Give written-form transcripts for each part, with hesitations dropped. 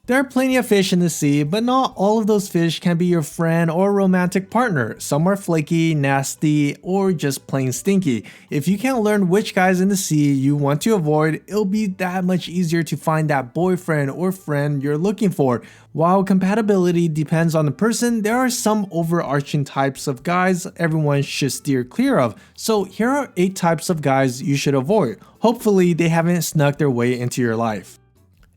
There are plenty of fish in the sea, but not all of those fish can be your friend or romantic partner. Some are flaky, nasty, or just plain stinky. If you can't learn which guys in the sea you want to avoid, it'll be that much easier to find that boyfriend or friend you're looking for. While compatibility depends on the person, there are some overarching types of guys everyone should steer clear of. So here are 8 types of guys you should avoid. Hopefully they haven't snuck their way into your life.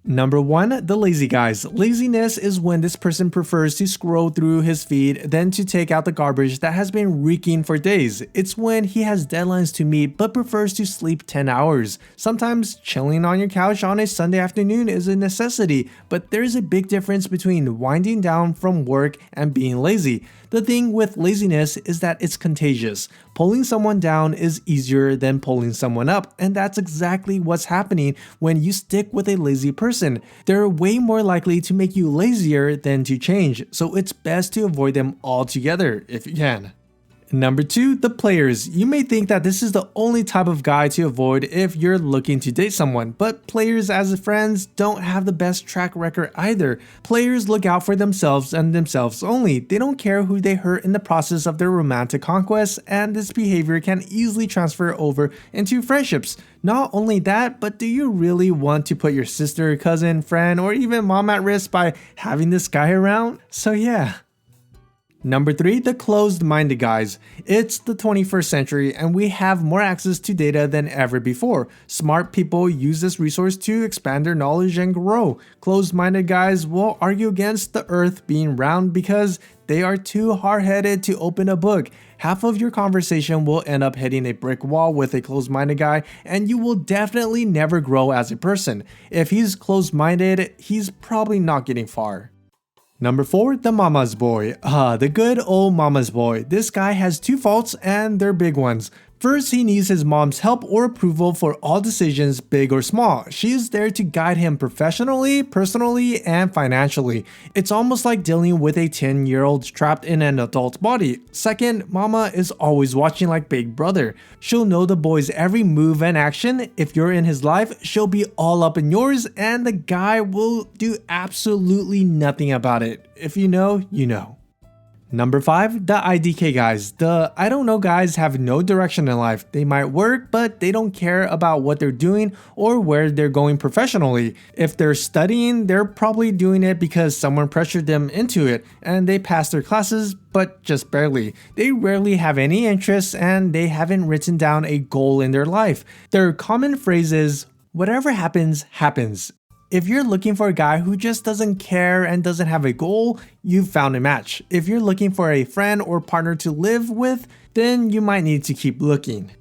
Number 1, the lazy guys. Laziness is when this person prefers to scroll through his feed than to take out the garbage that has been reeking for days. It's when he has deadlines to meet but prefers to sleep 10 hours. Sometimes chilling on your couch on a Sunday afternoon is a necessity, but there's a big difference between winding down from work and being lazy. The thing with laziness is that it's contagious. Pulling someone down is easier than pulling someone up, and that's exactly what's happening when you stick with a lazy person. They're way more likely to make you lazier than to change, so it's best to avoid them altogether if you can. Number 2, the players. You may think that this is the only type of guy to avoid if you're looking to date someone, but players as friends don't have the best track record either. Players look out for themselves and themselves only. They don't care who they hurt in the process of their romantic conquest, and this behavior can easily transfer over into friendships. Not only that, but do you really want to put your sister, cousin, friend, or even mom at risk by having this guy around? So yeah. Number 3, the closed-minded guys. It's the 21st century and we have more access to data than ever before. Smart people use this resource to expand their knowledge and grow. Closed-minded guys will argue against the earth being round because they are too hard-headed to open a book. Half of your conversation will end up hitting a brick wall with a closed-minded guy, and you will definitely never grow as a person. If he's closed-minded, he's probably not getting far. Number 4, the mama's boy. The good old mama's boy. This guy has 2 faults and they're big ones. First, he needs his mom's help or approval for all decisions, big or small. She is there to guide him professionally, personally, and financially. It's almost like dealing with a 10-year-old trapped in an adult body. Second, mama is always watching like Big Brother. She'll know the boy's every move and action. If you're in his life, she'll be all up in yours, and the guy will do absolutely nothing about it. If you know, you know. Number 5, the IDK guys. The I don't know guys have no direction in life. They might work, but they don't care about what they're doing or where they're going professionally. If they're studying, they're probably doing it because someone pressured them into it, and they pass their classes, but just barely. They rarely have any interests, and they haven't written down a goal in their life. Their common phrase is, whatever happens, happens. If you're looking for a guy who just doesn't care and doesn't have a goal, you've found a match. If you're looking for a friend or partner to live with, then you might need to keep looking.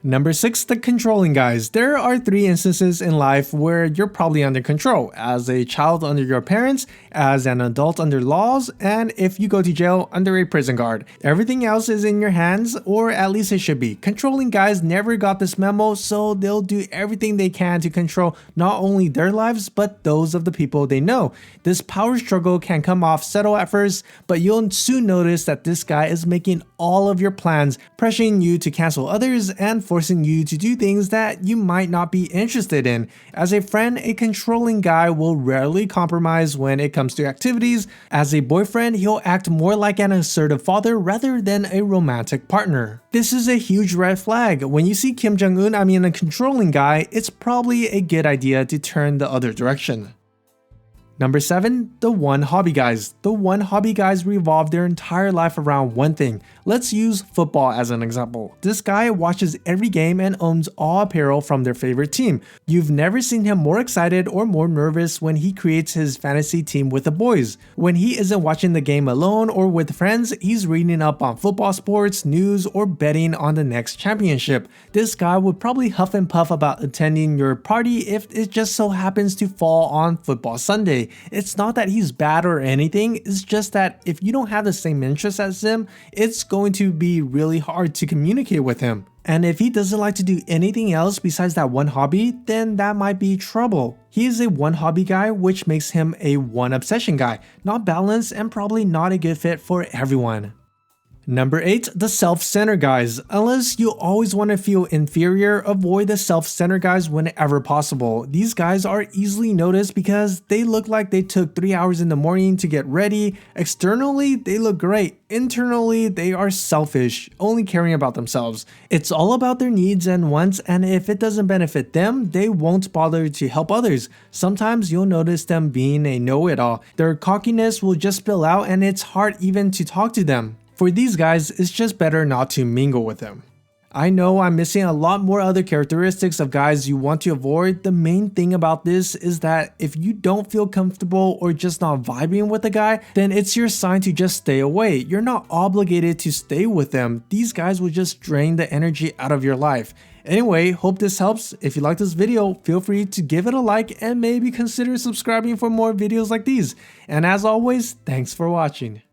Number 6, the controlling guys. There are 3 instances in life where you're probably under control. As a child under your parents, as an adult under laws, and if you go to jail, under a prison guard. Everything else is in your hands, or at least it should be. Controlling guys never got this memo, so they'll do everything they can to control not only their lives, but those of the people they know. This power struggle can come off subtle at first, but you'll soon notice that this guy is making all of your plans, pressuring you to cancel others, and forcing you to do things that you might not be interested in. As a friend, a controlling guy will rarely compromise when it comes to activities. As a boyfriend, he'll act more like an assertive father rather than a romantic partner. This is a huge red flag. When you see Kim Jong-un, a controlling guy, it's probably a good idea to turn the other direction. Number 7, the one hobby guys. The one hobby guys revolve their entire life around one thing. Let's use football as an example. This guy watches every game and owns all apparel from their favorite team. You've never seen him more excited or more nervous when he creates his fantasy team with the boys. When he isn't watching the game alone or with friends, he's reading up on football sports, news, or betting on the next championship. This guy would probably huff and puff about attending your party if it just so happens to fall on football Sunday. It's not that he's bad or anything, it's just that if you don't have the same interests as him, it's going to be really hard to communicate with him. And if he doesn't like to do anything else besides that one hobby, then that might be trouble. He is a one hobby guy, which makes him a one obsession guy, not balanced and probably not a good fit for everyone. Number 8, the self-centered guys. Unless you always want to feel inferior, avoid the self-centered guys whenever possible. These guys are easily noticed because they look like they took 3 hours in the morning to get ready. Externally, they look great. Internally, they are selfish, only caring about themselves. It's all about their needs and wants, and if it doesn't benefit them, they won't bother to help others. Sometimes you'll notice them being a know-it-all. Their cockiness will just spill out and it's hard even to talk to them. For these guys, it's just better not to mingle with them. I know I'm missing a lot more other characteristics of guys you want to avoid. The main thing about this is that if you don't feel comfortable or just not vibing with a guy, then it's your sign to just stay away. You're not obligated to stay with them. These guys will just drain the energy out of your life. Anyway, hope this helps. If you like this video, feel free to give it a like and maybe consider subscribing for more videos like these. And as always, thanks for watching.